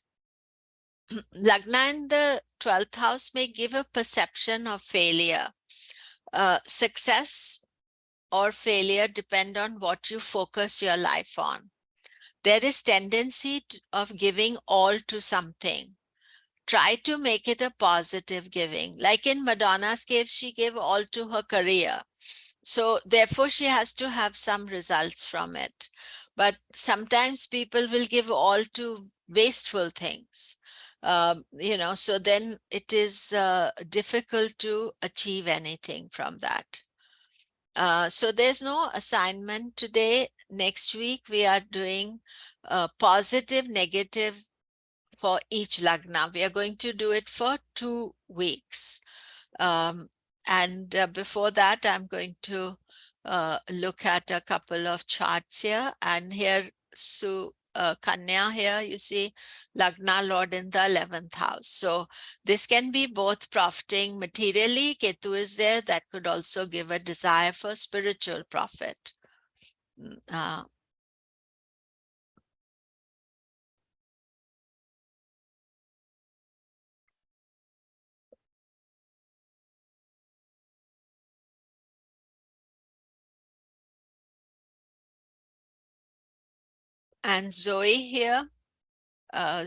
Lagna in the 12th house may give a perception of failure. Success or failure depend on what you focus your life on. There is tendency of giving all to something. Try to make it a positive giving. Like in Madonna's case, she gave all to her career. So therefore, she has to have some results from it. But sometimes people will give all to wasteful things. So then it is difficult to achieve anything from that. So there's no assignment today. Next week, we are doing positive, negative for each Lagna. We are going to do it for 2 weeks. Before that, I'm going to look at a couple of charts here. And here, Kanya here, you see Lagna Lord in the 11th house. So this can be both profiting materially. Ketu is there. That could also give a desire for spiritual profit. And Zoe here.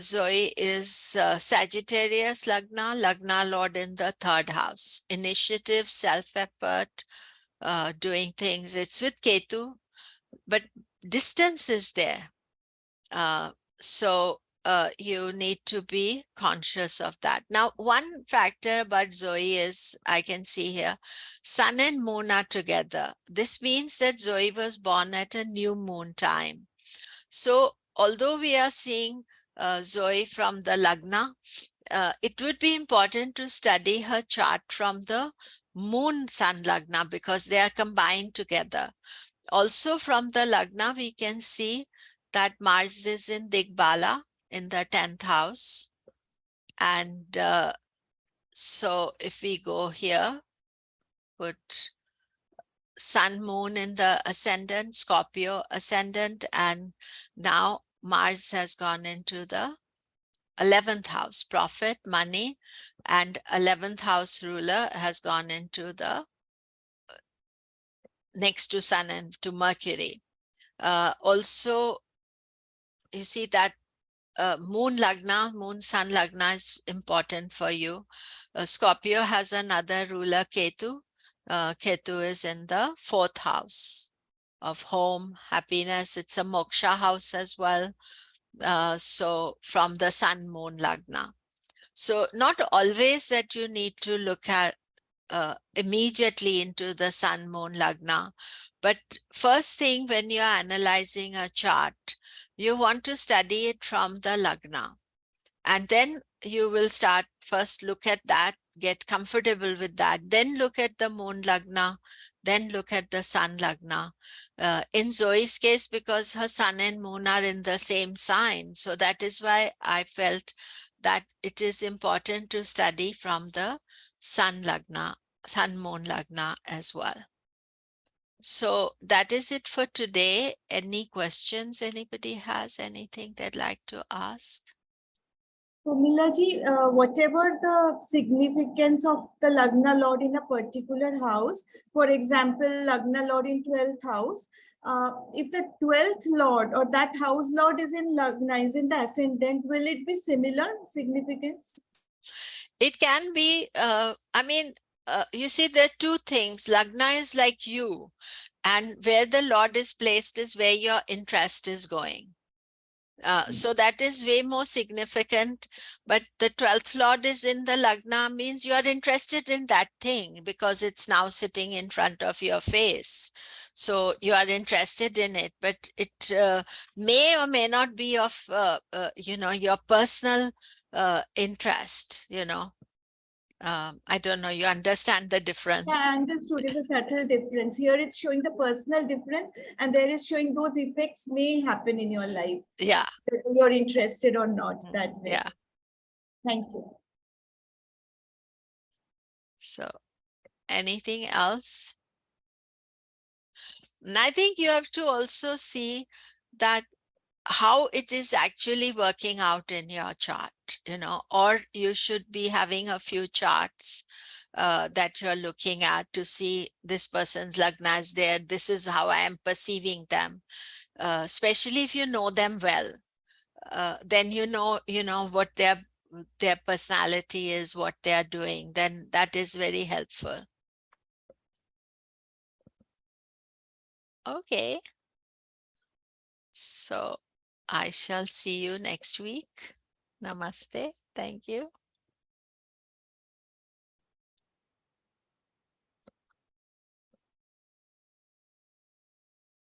Zoe is Sagittarius Lagna, Lagna Lord in the 3rd house. Initiative, self-effort, doing things. It's with Ketu, but distance is there. So you need to be conscious of that. Now, one factor about Zoe is, I can see here, Sun and Moon are together. This means that Zoe was born at a new moon time. So although we are seeing Zoe from the Lagna, it would be important to study her chart from the Moon Sun Lagna because they are combined together. Also from the Lagna, we can see that Mars is in Digbala in the 10th house. And so if we go here, put Sun, Moon in the ascendant, Scorpio ascendant, and now Mars has gone into the 11th house, profit, money, and 11th house ruler has gone into the next to Sun and to Mercury. Also, you see that Moon Lagna, Moon Sun Lagna is important for you. Scorpio has another ruler, Ketu. Ketu is in the 4th house of home, happiness. It's a moksha house as well. So from the Sun Moon Lagna. So not always that you need to look at immediately into the Sun Moon Lagna. But first thing when you're analyzing a chart, you want to study it from the Lagna. And then you will start first look at that, get comfortable with that, then look at the Moon Lagna, then look at the Sun Lagna. In Zoe's case, because her Sun and Moon are in the same sign. So that is why I felt that it is important to study from the sun lagna, sun moon lagna as well. So that is it for today. Any questions? Anybody has anything they'd like to ask? Ji, whatever the significance of the Lagna Lord in a particular house, for example, Lagna Lord in 12th house, if the 12th Lord or that house Lord is in Lagna, is in the ascendant, will it be similar significance? It can be, you see, there are two things. Lagna is like you, and where the Lord is placed is where your interest is going. So that is way more significant. But the 12th Lord is in the Lagna means you are interested in that thing because it's now sitting in front of your face. So you are interested in it, but it may or may not be of, your personal interest, I don't know, you understand the difference. Yeah, I understood. It's a subtle difference. Here it's showing the personal difference, and there is showing those effects may happen in your life. Yeah. Whether you're interested or not, that way. Yeah. Thank you. So anything else? And I think you have to also see that how it is actually working out in your chart, or you should be having a few charts that you're looking at to see this person's lagna is there. This is how I am perceiving them, especially if you know them well. Then you know what their personality is, what they are doing. Then that is very helpful. Okay. So I shall see you next week. Namaste. Thank you.